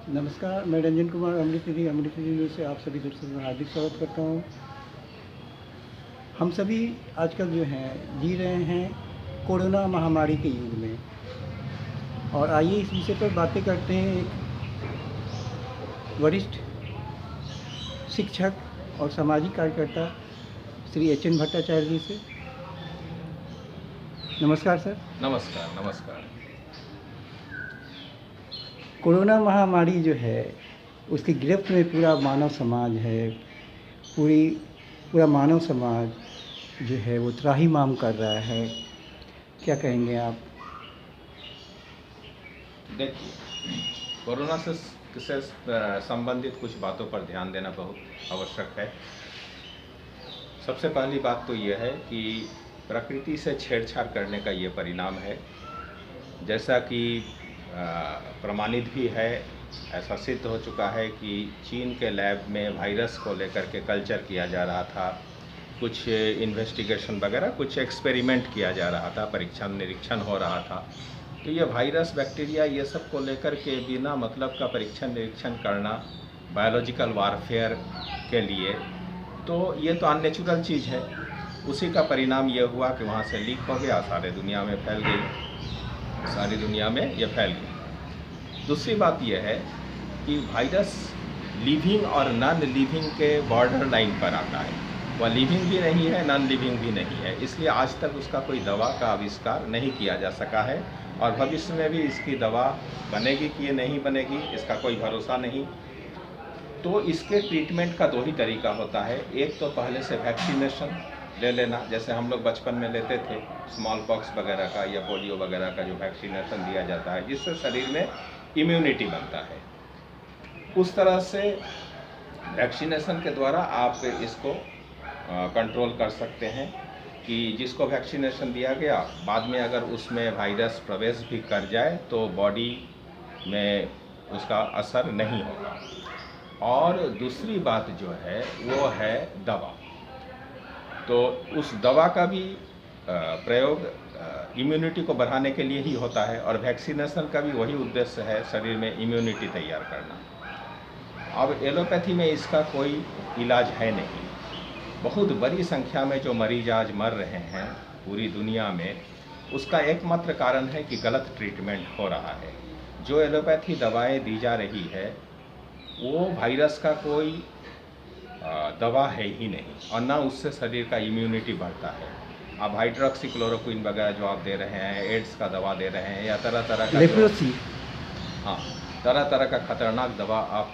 नमस्कार, मैं रंजन कुमार अमृत निधि न्यूज़ से आप सभी दर्शकों का हार्दिक स्वागत करता हूँ। हम सभी आजकल जो हैं जी रहे हैं कोरोना महामारी के युग में, और आइए इस विषय पर बातें करते हैं एक वरिष्ठ शिक्षक और सामाजिक कार्यकर्ता श्री एच.एन. भट्टाचार्य जी से। नमस्कार सर। नमस्कार नमस्कार। कोरोना महामारी जो है उसकी गिरफ्त में पूरा मानव समाज है, पूरा मानव समाज जो है वो त्राहिमाम कर रहा है। क्या कहेंगे आप? देखिए, कोरोना से संबंधित कुछ बातों पर ध्यान देना बहुत आवश्यक है। सबसे पहली बात तो यह है कि प्रकृति से छेड़छाड़ करने का ये परिणाम है। जैसा कि प्रमाणित भी है, ऐसा सिद्ध हो चुका है कि चीन के लैब में वायरस को लेकर के कल्चर किया जा रहा था, कुछ इन्वेस्टिगेशन वगैरह, कुछ एक्सपेरिमेंट किया जा रहा था, परीक्षण निरीक्षण हो रहा था। तो ये वायरस, बैक्टीरिया, ये सब को लेकर के बिना मतलब का परीक्षण निरीक्षण करना बायोलॉजिकल वारफेयर के लिए, तो ये तो अननेचुरल चीज़ है। उसी का परिणाम ये हुआ कि वहाँ से लीक हो गया, सारी दुनिया में फैल गई। दूसरी बात यह है कि वायरस लिविंग और नॉन लिविंग के बॉर्डर लाइन पर आता है। वह लिविंग भी नहीं है, नॉन लिविंग भी नहीं है, इसलिए आज तक उसका कोई दवा का आविष्कार नहीं किया जा सका है, और भविष्य में भी इसकी दवा बनेगी कि नहीं बनेगी इसका कोई भरोसा नहीं। तो इसके ट्रीटमेंट का दो ही तरीका होता है। एक तो पहले से वैक्सीनेशन ले लेना, जैसे हम लोग बचपन में लेते थे स्मॉल पॉक्स वगैरह का या पोलियो वगैरह का जो वैक्सीनेशन दिया जाता है, जिससे शरीर में इम्यूनिटी बनता है। उस तरह से वैक्सीनेशन के द्वारा आप इसको कंट्रोल कर सकते हैं कि जिसको वैक्सीनेशन दिया गया, बाद में अगर उसमें वायरस प्रवेश भी कर जाए तो बॉडी में उसका असर नहीं होगा। और दूसरी बात जो है वो है दवा। तो उस दवा का भी प्रयोग इम्यूनिटी को बढ़ाने के लिए ही होता है, और वैक्सीनेशन का भी वही उद्देश्य है, शरीर में इम्यूनिटी तैयार करना। अब एलोपैथी में इसका कोई इलाज है नहीं। बहुत बड़ी संख्या में जो मरीज आज मर रहे हैं पूरी दुनिया में, उसका एकमात्र कारण है कि गलत ट्रीटमेंट हो रहा है। जो एलोपैथी दवाएं दी जा रही है वो वायरस का कोई दवा है ही नहीं, और ना उससे शरीर का इम्यूनिटी बढ़ता है। अब हाइड्रोक्सीक्लोरोक्विन वगैरह जो आप दे रहे हैं, एड्स का दवा दे रहे हैं, या तरह तरह का तरह तरह का खतरनाक दवा आप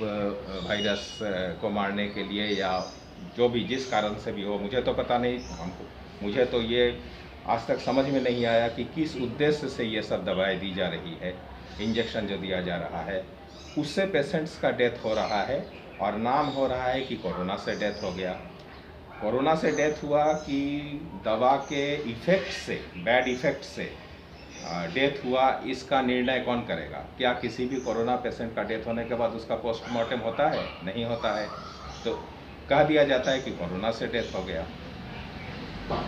वायरस को मारने के लिए, या जो भी जिस कारण से भी हो, मुझे तो पता नहीं, मुझे तो ये आज तक समझ में नहीं आया कि किस उद्देश्य से ये सब दवाएं दी जा रही है। इंजेक्शन जो दिया जा रहा है उससे पेशेंट्स का डेथ हो रहा है, और नाम हो रहा है कि कोरोना से डेथ हो गया। कोरोना से डेथ हुआ कि दवा के इफ़ेक्ट से, बैड इफ़ेक्ट से डेथ हुआ, इसका निर्णय कौन करेगा? क्या किसी भी कोरोना पेशेंट का डेथ होने के बाद उसका पोस्टमार्टम होता है? नहीं होता है। तो कह दिया जाता है कि कोरोना से डेथ हो गया।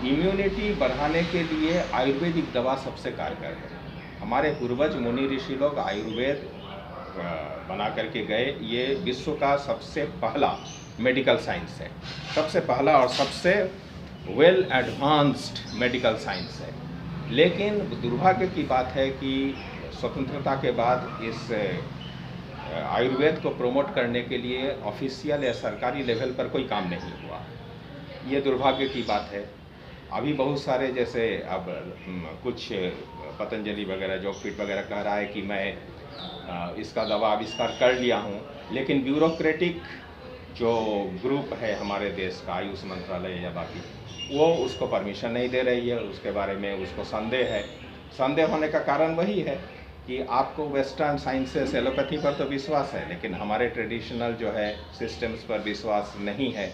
इम्यूनिटी बढ़ाने के लिए आयुर्वेदिक दवा सबसे कारगर है। हमारे पूर्वज मुनि ऋषि लोग आयुर्वेद बना करके गए। ये विश्व का सबसे पहला मेडिकल साइंस है, सबसे पहला और सबसे वेल एडवांस्ड मेडिकल साइंस है। लेकिन दुर्भाग्य की बात है कि स्वतंत्रता के बाद इस आयुर्वेद को प्रमोट करने के लिए ऑफिशियल या सरकारी लेवल पर कोई काम नहीं हुआ। ये दुर्भाग्य की बात है। अभी बहुत सारे, जैसे अब कुछ पतंजलि वगैरह, जोगपीठ वगैरह कह रहा है कि मैं इसका दवा आविष्कार कर लिया हूँ, लेकिन ब्यूरोक्रेटिक जो ग्रुप है हमारे देश का, आयुष मंत्रालय या बाकी, वो उसको परमिशन नहीं दे रही है। उसके बारे में उसको संदेह है। संदेह होने का कारण वही है कि आपको वेस्टर्न साइंसेस, एलोपैथी पर तो विश्वास है, लेकिन हमारे ट्रेडिशनल जो है सिस्टम्स पर विश्वास नहीं है।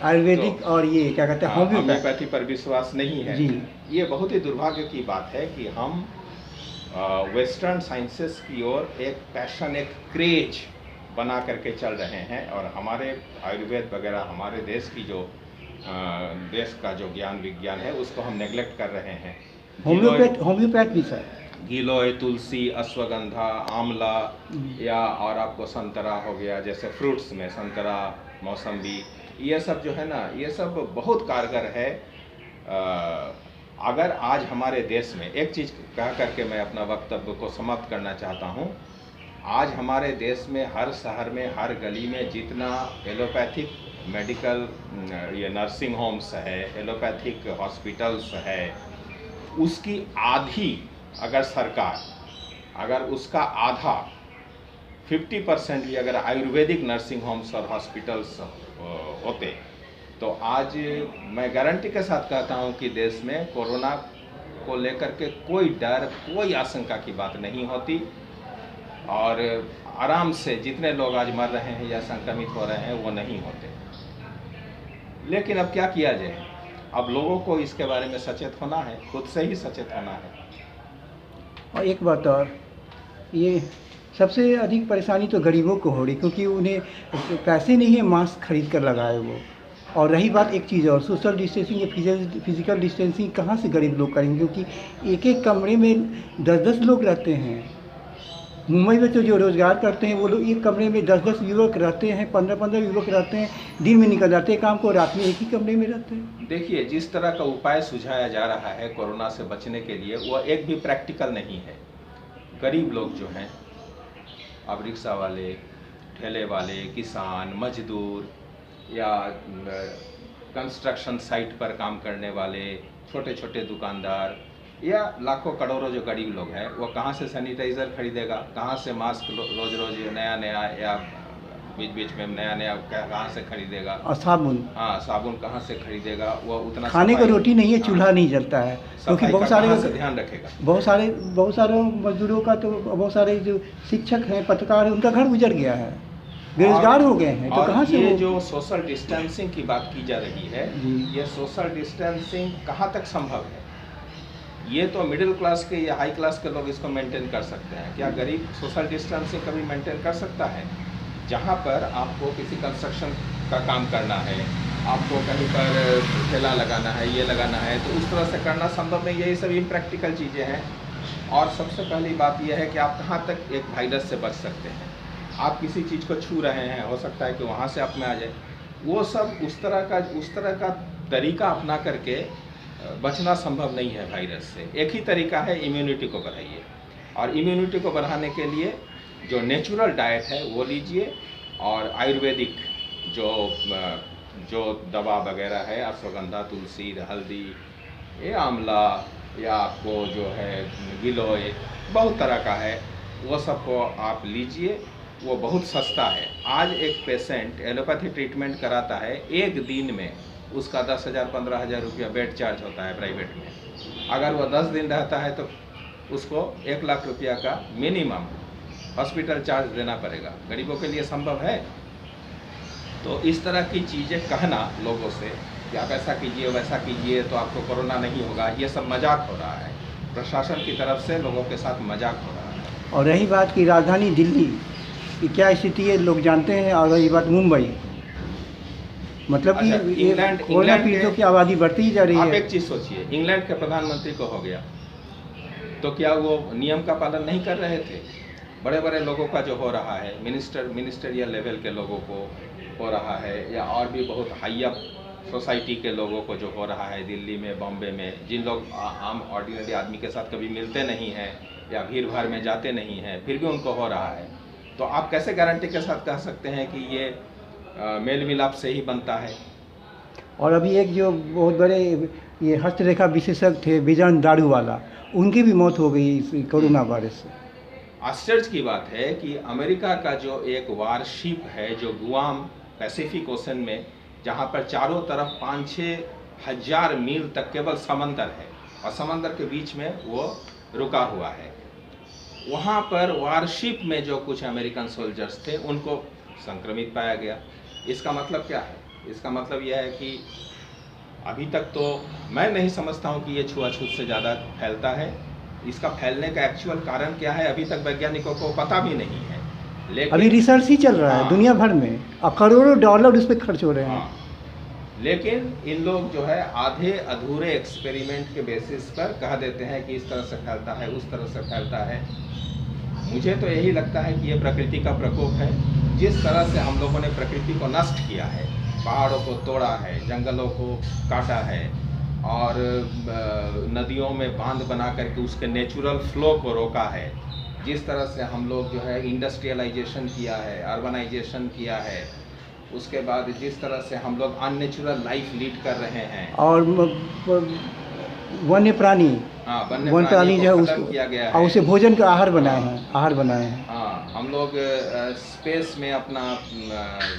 आयुर्वेदिक तो, और ये क्या कहते हैं, होम्योपैथी पर विश्वास नहीं है जी। ये बहुत ही दुर्भाग्य की बात है कि हम वेस्टर्न साइंसेस की ओर एक पैशन, एक क्रेज बना करके चल रहे हैं, और हमारे आयुर्वेद वगैरह, हमारे देश की जो देश का जो ज्ञान विज्ञान है उसको हम नेग्लेक्ट कर रहे हैं। होम्योपैथ भी सर, गिलोय, तुलसी, अश्वगंधा, आंवला या और आपको संतरा हो गया, जैसे फ्रूट्स में संतरा, मौसम्बी, ये सब जो है ना, ये सब बहुत कारगर है। अगर आज हमारे देश में एक चीज़ कह करके मैं अपना वक्तव्य को समाप्त करना चाहता हूँ, आज हमारे देश में हर शहर में, हर गली में जितना एलोपैथिक मेडिकल ये नर्सिंग होम्स है, एलोपैथिक हॉस्पिटल्स है, उसकी आधी अगर सरकार, अगर उसका आधा 50% भी अगर आयुर्वेदिक नर्सिंग होम्स और हॉस्पिटल्स होते, तो आज मैं गारंटी के साथ कहता हूं कि देश में कोरोना को लेकर के कोई डर, कोई आशंका की बात नहीं होती और आराम से जितने लोग आज मर रहे हैं या संक्रमित हो रहे हैं वो नहीं होते। लेकिन अब क्या किया जाए, अब लोगों को इसके बारे में सचेत होना है, खुद से ही सचेत होना है। और एक बात और, ये सबसे अधिक परेशानी तो गरीबों को हो रही, क्योंकि उन्हें पैसे नहीं है मास्क खरीद कर लगाए वो। और रही बात एक चीज़ और, सोशल डिस्टेंसिंग या फिजिकल डिस्टेंसिंग कहाँ से गरीब लोग करेंगे, क्योंकि एक एक कमरे में 10-10 लोग रहते हैं। मुंबई में तो जो रोज़गार करते हैं वो लोग एक कमरे में 10-10 युवक रहते हैं, 15-15 युवक रहते हैं, दिन में निकल जाते हैं काम को, रात में एक ही कमरे में रहते हैं। देखिए, जिस तरह का उपाय सुझाया जा रहा है कोरोना से बचने के लिए, वो एक भी प्रैक्टिकल नहीं है। गरीब लोग जो हैं, अब रिक्शा वाले, ठेले वाले, किसान, मजदूर या कंस्ट्रक्शन साइट पर काम करने वाले, छोटे छोटे दुकानदार या लाखों करोड़ों जो गरीब लोग हैं, वो कहाँ से सैनिटाइज़र खरीदेगा, कहाँ से मास्क रोज रोज नया नया या बीच बीच में नया नया कहाँ से खरीदेगा, और साबुन, हाँ साबुन कहाँ से खरीदेगा, वो उतना खाने को रोटी नहीं है, चूल्हा नहीं जलता है, क्योंकि बहुत सारे ध्यान रखेगा। बहुत सारे मजदूरों का तो, बहुत सारे जो शिक्षक हैं, पत्रकार हैं, उनका घर उजड़ गया है, बेरोजगार हो गए हैं, तो कहाँ से ये जो सोशल डिस्टेंसिंग की बात की जा रही है, ये सोशल डिस्टेंसिंग कहाँ तक संभव है? ये तो मिडिल क्लास के या हाई क्लास के लोग इसको मेंटेन कर सकते हैं, क्या गरीब सोशल डिस्टेंसिंग कभी मेंटेन कर सकता है? जहाँ पर आपको किसी कंस्ट्रक्शन का काम करना है, आपको कहीं पर ठेला लगाना है, ये लगाना है, तो उस तरह से करना संभव नहीं है। ये सब इम्प्रैक्टिकल चीज़ें हैं। और सबसे पहली बात यह है कि आप कहाँ तक एक वायरस से बच सकते हैं। आप किसी चीज़ को छू रहे हैं, हो सकता है कि वहाँ से आप में आ जाए, वो सब उस तरह का तरीका अपना करके बचना संभव नहीं है वायरस से। एक ही तरीका है, इम्यूनिटी को बढ़ाइए, और इम्यूनिटी को बढ़ाने के लिए जो नेचुरल डाइट है वो लीजिए, और आयुर्वेदिक जो दवा वगैरह है, अश्वगंधा, तुलसी, हल्दी, ये आंवला या आपको जो है गिलोय, बहुत तरह का है, वो सबको आप लीजिए, वो बहुत सस्ता है। आज एक पेशेंट एलोपैथी ट्रीटमेंट कराता है, एक दिन में उसका 10,000 15,000 रुपया बेड चार्ज होता है प्राइवेट में। अगर वो 10 दिन रहता है तो उसको 1 लाख रुपया का मिनिमम हॉस्पिटल चार्ज देना पड़ेगा। गरीबों के लिए संभव है? तो इस तरह की चीज़ें कहना लोगों से कि आप ऐसा कीजिए, वैसा कीजिए तो आपको कोरोना नहीं होगा, ये सब मजाक हो रहा है। प्रशासन की तरफ से लोगों के साथ मजाक हो रहा है। और रही बात की राजधानी दिल्ली की क्या स्थिति है, लोग जानते हैं। और रही बात मुंबई, मतलब कि कोरोना पीड़ितों की आबादी बढ़ती ही जा रही है। आप एक चीज़ सोचिए, इंग्लैंड के प्रधानमंत्री को हो गया तो क्या वो नियम का पालन नहीं कर रहे थे? बड़े बड़े लोगों का जो हो रहा है, मिनिस्टरियल लेवल के लोगों को हो रहा है, या और भी बहुत हाई अप सोसाइटी के लोगों को जो हो रहा है दिल्ली में, बॉम्बे में, जिन लोग आम ऑर्डिनरी आदमी के साथ कभी मिलते नहीं हैं या भीड़ भाड़ में जाते नहीं हैं, फिर भी उनको हो रहा है, तो आप कैसे गारंटी के साथ कह सकते हैं कि ये मेल मिलाप से ही बनता है? और अभी एक जो बहुत बड़े ये हस्तरेखा विशेषज्ञ थे, बिजन दारू वाला, उनकी भी मौत हो गई इस कोरोना वायरस से। आश्चर्य की बात है कि अमेरिका का जो एक वारशिप है, जो गुआम पैसिफिक ओशन में, जहाँ पर चारों तरफ 5-6 हज़ार मील तक केवल समंदर है और समंदर के बीच में वो रुका हुआ है, वहाँ पर वारशिप में जो कुछ अमेरिकन सोल्जर्स थे उनको संक्रमित पाया गया। इसका मतलब क्या है? इसका मतलब यह है कि अभी तक तो मैं नहीं समझता हूँ कि ये छुआछूत से ज़्यादा फैलता है। इसका फैलने का एक्चुअल कारण क्या है, अभी तक वैज्ञानिकों को पता भी नहीं है। लेकिन अभी रिसर्च ही चल रहा है दुनिया भर में, और करोड़ों डॉलर उस पर खर्च हो रहे हैं। लेकिन इन लोग जो है आधे अधूरे एक्सपेरिमेंट के बेसिस पर कह देते हैं कि इस तरह से फैलता है, उस तरह से फैलता है। मुझे तो यही लगता है कि ये प्रकृति का प्रकोप है। जिस तरह से हम लोगों ने प्रकृति को नष्ट किया है, पहाड़ों को तोड़ा है, जंगलों को काटा है और नदियों में बांध बना करके उसके नेचुरल फ्लो को रोका है, जिस तरह से हम लोग जो है इंडस्ट्रियलाइजेशन किया है, अर्बनाइजेशन किया है, उसके बाद जिस तरह से हम लोग अननेचुरल लाइफ लीड कर रहे हैं और वन्य प्राणी हाँ, वन्य प्राणी जो है खत्म किया गया और है। उसे भोजन का आहार बनाए हैं। हाँ, हम लोग स्पेस में अपना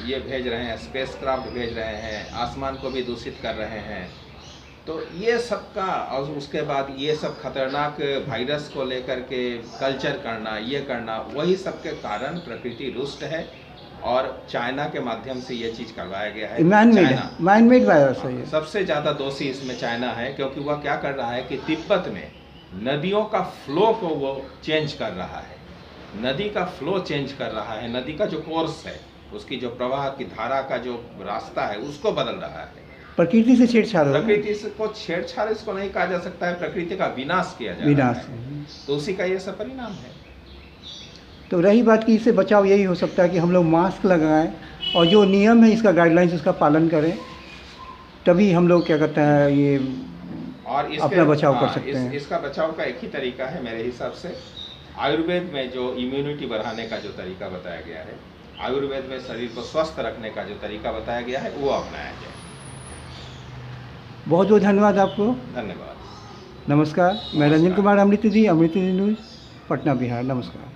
ये भेज रहे हैं, स्पेस क्राफ्ट भेज रहे हैं, आसमान को भी दूषित कर रहे हैं। तो ये सब का और उसके बाद ये सब खतरनाक वायरस को लेकर के कल्चर करना, ये करना, वही सब के कारण प्रकृति रुष्ट है और चाइना के माध्यम से ये चीज़ करवाया गया है। मैन मेड वायरस है ये। सबसे ज़्यादा दोषी इसमें चाइना है, क्योंकि वह क्या कर रहा है कि तिब्बत में नदियों का फ्लो को वो चेंज कर रहा है, नदी का फ्लो चेंज कर रहा है, नदी का जो कोर्स है, उसकी जो प्रवाह की धारा का जो रास्ता है उसको बदल रहा है। प्रकृति से छेड़छाड़, प्रकृति को छेड़छाड़ इसको नहीं कहा जा सकता है, प्रकृति का विनाश किया जा रहा है, तो उसी का ये सब परिणाम है। तो रही बात कि इससे बचाव यही हो सकता है कि हम लोग मास्क लगाएं और जो नियम है इसका गाइडलाइंस उसका पालन करें, तभी हम लोग क्या कहते हैं ये और अपना बचाव कर सकते हैं। इसका बचाव का एक ही तरीका है मेरे हिसाब से, आयुर्वेद में जो इम्यूनिटी बढ़ाने का जो तरीका बताया गया है, आयुर्वेद में शरीर को स्वस्थ रखने का जो तरीका बताया गया है वो अपनाया जाए। बहुत बहुत धन्यवाद आपको। धन्यवाद। नमस्कार। मैं रंजन कुमार, अमृत न्यूज़, पटना बिहार। नमस्कार।